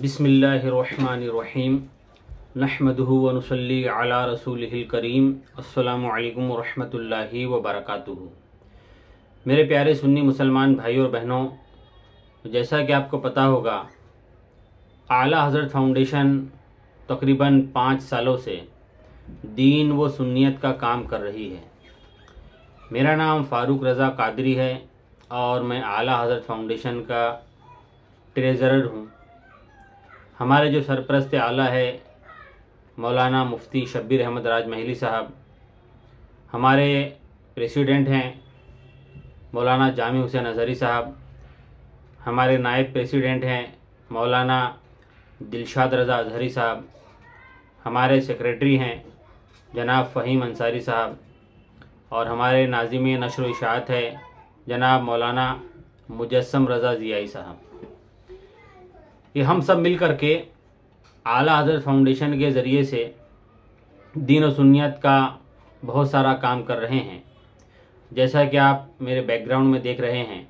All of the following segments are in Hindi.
बिस्मिल्लाहिर्रहमानिर्रहीम नहमदुहु व नुसल्ली अला रसूलिहिल करीम अस्सलामु अलैकुम व रहमतुल्लाहि व बरकातुहू। मेरे प्यारे सुन्नी मुसलमान भाइयों और बहनों, जैसा कि आपको पता होगा, आला हज़रत फाउंडेशन तकरीबन 5 सालों से दीन व सुन्नियत का काम कर रही है। मेरा नाम फ़ारूक रज़ा कादरी है और मैं आला हज़रत फाउंडेशन का ट्रेज़रर हूँ। हमारे जो सरपरस्त आला है मौलाना मुफ्ती शब्बीर अहमद राज महली साहब, हमारे प्रेसिडेंट हैं मौलाना जामी हुसैन अज़हरी साहब, हमारे नायब प्रेसिडेंट हैं मौलाना दिलशाद रज़ा अज़हरी साहब, हमारे सेक्रेटरी हैं जनाब फ़हीम अंसारी साहब और हमारे नाज़िम नशर व इशाअत है जनाब मौलाना मुजस्सम रज़ा ज़ियाई साहब। ये हम सब मिल कर के आला हज़रत फाउंडेशन के ज़रिए से दीन और सुन्नियत का बहुत सारा काम कर रहे हैं। जैसा कि आप मेरे बैकग्राउंड में देख रहे हैं,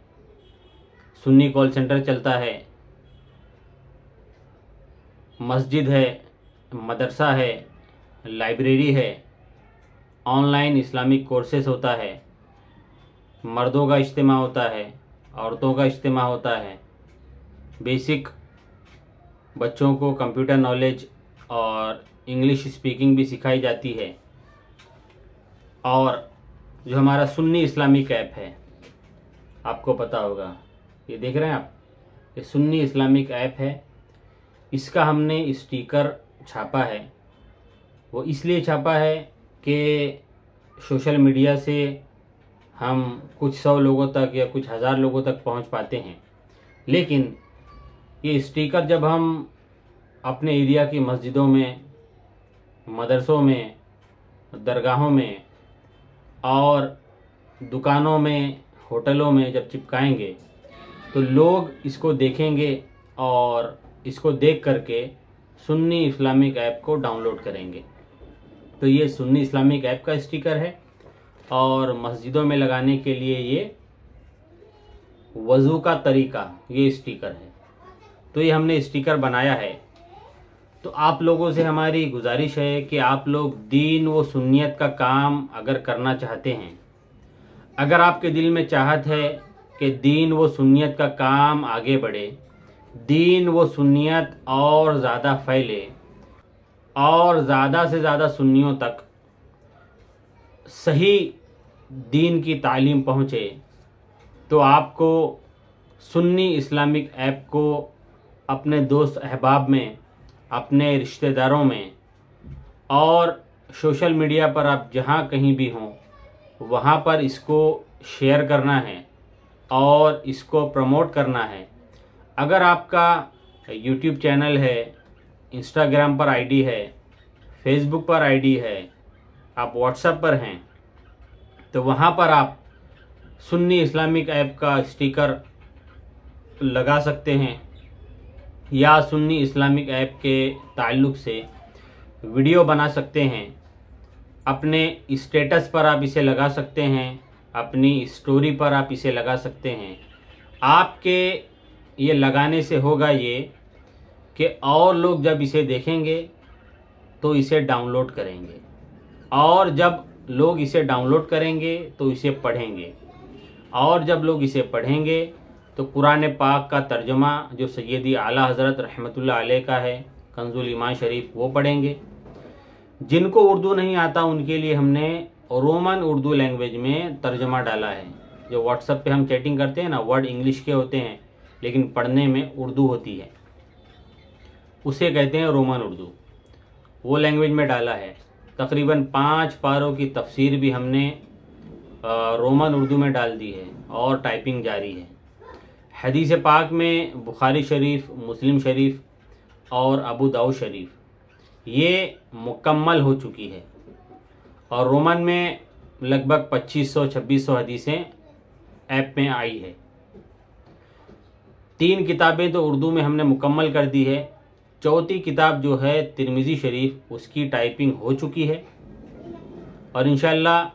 सुन्नी कॉल सेंटर चलता है, मस्जिद है, मदरसा है, लाइब्रेरी है, ऑनलाइन इस्लामिक कोर्सेस होता है, मर्दों का इज्तिमा होता है, औरतों का इज्तिमा होता है, बेसिक बच्चों को कंप्यूटर नॉलेज और इंग्लिश स्पीकिंग भी सिखाई जाती है। और जो हमारा सुन्नी इस्लामिक ऐप है, आपको पता होगा, ये देख रहे हैं आप, ये सुन्नी इस्लामिक ऐप है। इसका हमने स्टिकर छापा है। वो इसलिए छापा है कि सोशल मीडिया से हम कुछ 100 लोगों तक या कुछ 1000 लोगों तक पहुंच पाते हैं, लेकिन ये स्टिकर जब हम अपने एरिया की मस्जिदों में, मदरसों में, दरगाहों में और दुकानों में, होटलों में जब चिपकाएंगे तो लोग इसको देखेंगे और इसको देख करके सुन्नी इस्लामिक ऐप को डाउनलोड करेंगे। तो ये सुन्नी इस्लामिक ऐप का स्टिकर है और मस्जिदों में लगाने के लिए ये वज़ू का तरीका, ये स्टिकर है। तो ये हमने स्टिकर बनाया है। तो आप लोगों से हमारी गुजारिश है कि आप लोग दीन व सुन्नियत का काम अगर करना चाहते हैं, अगर आपके दिल में चाहत है कि दीन व सुन्नियत का काम आगे बढ़े, दीन व सुन्नियत और ज़्यादा फैले और ज़्यादा से ज़्यादा सुन्नियों तक सही दीन की तालीम पहुँचे, तो आपको सुन्नी इस्लामिक ऐप को अपने दोस्त अहबाब में, अपने रिश्तेदारों में और सोशल मीडिया पर आप जहाँ कहीं भी हों वहाँ पर इसको शेयर करना है और इसको प्रमोट करना है। अगर आपका यूट्यूब चैनल है, इंस्टाग्राम पर आईडी है, फेसबुक पर आईडी है, आप व्हाट्सएप पर हैं, तो वहाँ पर आप सुन्नी इस्लामिक ऐप का स्टिकर लगा सकते हैं या सुन्नी इस्लामिक ऐप के ताल्लुक़ से वीडियो बना सकते हैं। अपने स्टेटस पर आप इसे लगा सकते हैं, अपनी स्टोरी पर आप इसे लगा सकते हैं। आपके ये लगाने से होगा ये कि और लोग जब इसे देखेंगे तो इसे डाउनलोड करेंगे और जब लोग इसे डाउनलोड करेंगे तो इसे पढ़ेंगे और जब लोग इसे पढ़ेंगे तो कुरान पाक का तर्जुमा जो सैयदी आला हज़रत रहमतुल्लाह अलैह का है, कंजुल ईमान शरीफ, वो पढ़ेंगे। जिनको उर्दू नहीं आता उनके लिए हमने रोमन उर्दू लैंग्वेज में तर्जुमा डाला है। जो व्हाट्सएप पे हम चैटिंग करते हैं ना, वर्ड इंग्लिश के होते हैं लेकिन पढ़ने में उर्दू होती है, उसे कहते हैं रोमन उर्दू। वो लैंग्वेज में डाला है। तकरीबन 5 पारों की तफसीर भी हमने रोमन उर्दू में डाल दी है और टाइपिंग जारी है। हदीस पाक में बुखारी शरीफ, मुस्लिम शरीफ और अबू दाऊद शरीफ ये मुकम्मल हो चुकी है और रोमन में लगभग 2500-2600 हदीसें ऐप में आई है। 3 किताबें तो उर्दू में हमने मुकम्मल कर दी है। चौथी किताब जो है तिरमिज़ी शरीफ, उसकी टाइपिंग हो चुकी है और इंशाअल्लाह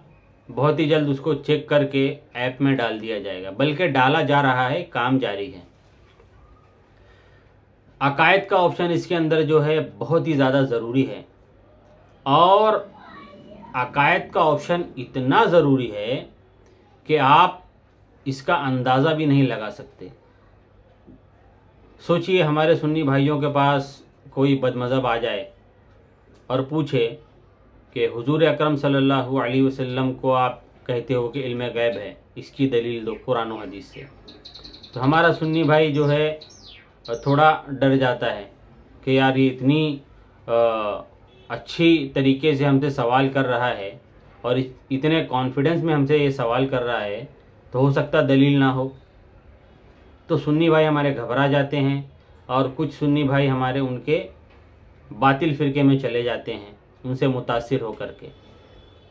बहुत ही जल्द उसको चेक करके ऐप में डाल दिया जाएगा, बल्कि डाला जा रहा है, काम जारी है। अकायद का ऑप्शन इसके अंदर जो है बहुत ही ज़्यादा ज़रूरी है, और अकायद का ऑप्शन इतना ज़रूरी है कि आप इसका अंदाज़ा भी नहीं लगा सकते। सोचिए हमारे सुन्नी भाइयों के पास कोई बदमज़हब आ जाए और पूछे कि हुजूर अकरम सल्लल्लाहु अलैहि वसल्लम को आप कहते हो कि इल्म गैब है, इसकी दलील दो कुरान और हदीस से। तो हमारा सुन्नी भाई जो है थोड़ा डर जाता है कि यार ये इतनी अच्छी तरीके से हमसे सवाल कर रहा है और इतने कॉन्फिडेंस में हमसे ये सवाल कर रहा है, तो हो सकता दलील ना हो। तो सुन्नी भाई हमारे घबरा जाते हैं और कुछ सुन्नी भाई हमारे उनके बातिल फ़िरके में चले जाते हैं, उनसे मुतासिर होकर के।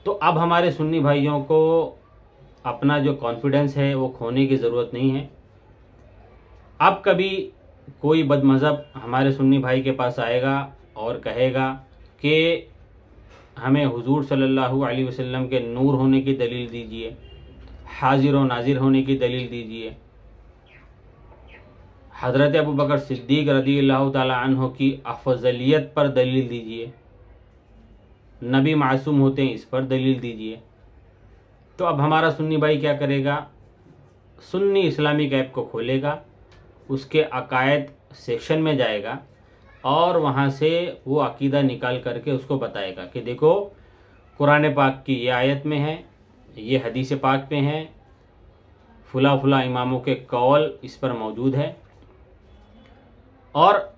तो अब हमारे सुन्नी भाइयों को अपना जो कॉन्फिडेंस है वो खोने की ज़रूरत नहीं है। अब कभी कोई बदमज़हब हमारे सुन्नी भाई के पास आएगा और कहेगा कि हमें हुजूर सल्लल्लाहु अलैहि वसल्लम के नूर होने की दलील दीजिए, हाजिर व नाजिर होने की दलील दीजिए, हज़रत अबू बकर सिद्दीक़ रज़ियल्लाहु ताला अन्हु की अफजलियत पर दलील दीजिए, नबी मासूम होते हैं इस पर दलील दीजिए। तो अब हमारा सुन्नी भाई क्या करेगा, सुन्नी इस्लामिक ऐप को खोलेगा, उसके अकायद सेक्शन में जाएगा और वहाँ से वो अकीदा निकाल करके उसको बताएगा कि देखो कुरान पाक की ये आयत में है, ये हदीस पाक में है, फुला फुला इमामों के कौल इस पर मौजूद है। और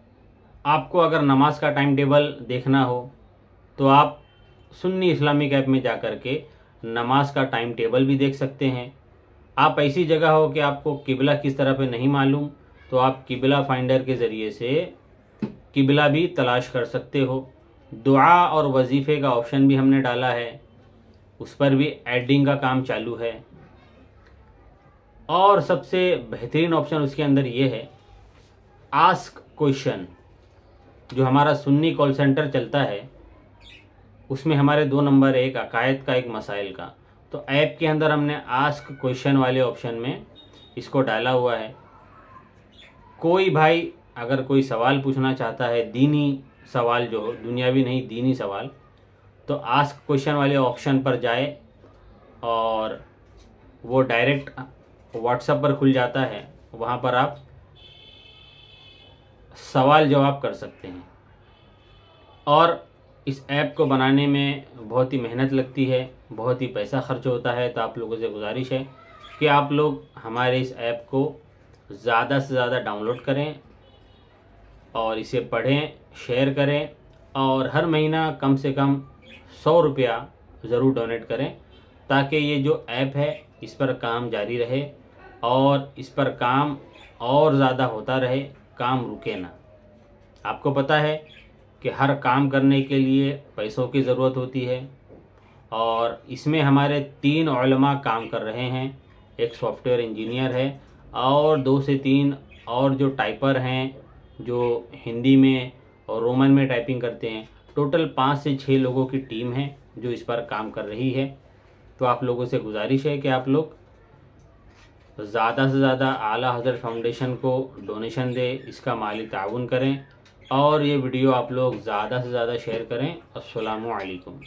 आपको अगर नमाज का टाइम टेबल देखना हो तो आप सुन्नी इस्लामिक ऐप में जा कर के नमाज का टाइम टेबल भी देख सकते हैं। आप ऐसी जगह हो कि आपको किबला किस तरह पे नहीं मालूम, तो आप किबला फाइंडर के ज़रिए से किबला भी तलाश कर सकते हो। दुआ और वजीफ़े का ऑप्शन भी हमने डाला है, उस पर भी एडिंग का काम चालू है। और सबसे बेहतरीन ऑप्शन उसके अंदर ये है, आस्क क्वेश्चन। जो हमारा सुन्नी कॉल सेंटर चलता है उसमें हमारे 2 नंबर, एक अकायद का एक मसाइल का। तो ऐप के अंदर हमने आस्क क्वेश्चन वाले ऑप्शन में इसको डाला हुआ है। कोई भाई अगर कोई सवाल पूछना चाहता है, दीनी सवाल जो हो, दुनियावी नहीं दीनी सवाल, तो आस्क क्वेश्चन वाले ऑप्शन पर जाए और वो डायरेक्ट व्हाट्सएप पर खुल जाता है, वहाँ पर आप सवाल जवाब कर सकते हैं। और इस ऐप को बनाने में बहुत ही मेहनत लगती है, बहुत ही पैसा खर्च होता है। तो आप लोगों से गुजारिश है कि आप लोग हमारे इस ऐप को ज़्यादा से ज़्यादा डाउनलोड करें और इसे पढ़ें, शेयर करें और हर महीना कम से कम 100 रुपया ज़रूर डोनेट करें, ताकि ये जो ऐप है इस पर काम जारी रहे और इस पर काम और ज़्यादा होता रहे, काम रुके ना। आपको पता है कि हर काम करने के लिए पैसों की ज़रूरत होती है और इसमें हमारे 3 उलमा काम कर रहे हैं। एक सॉफ्टवेयर इंजीनियर है और 2 से 3 और जो टाइपर हैं, जो हिंदी में और रोमन में टाइपिंग करते हैं। टोटल 5 से 6 लोगों की टीम है जो इस पर काम कर रही है। तो आप लोगों से गुजारिश है कि आप लोग ज़्यादा से ज़्यादा आला हज़रत फाउंडेशन को डोनेशन दें, इसका माली ताउन करें और ये वीडियो आप लोग ज़्यादा से ज़्यादा शेयर करें। अस्सलामु अलैकुम।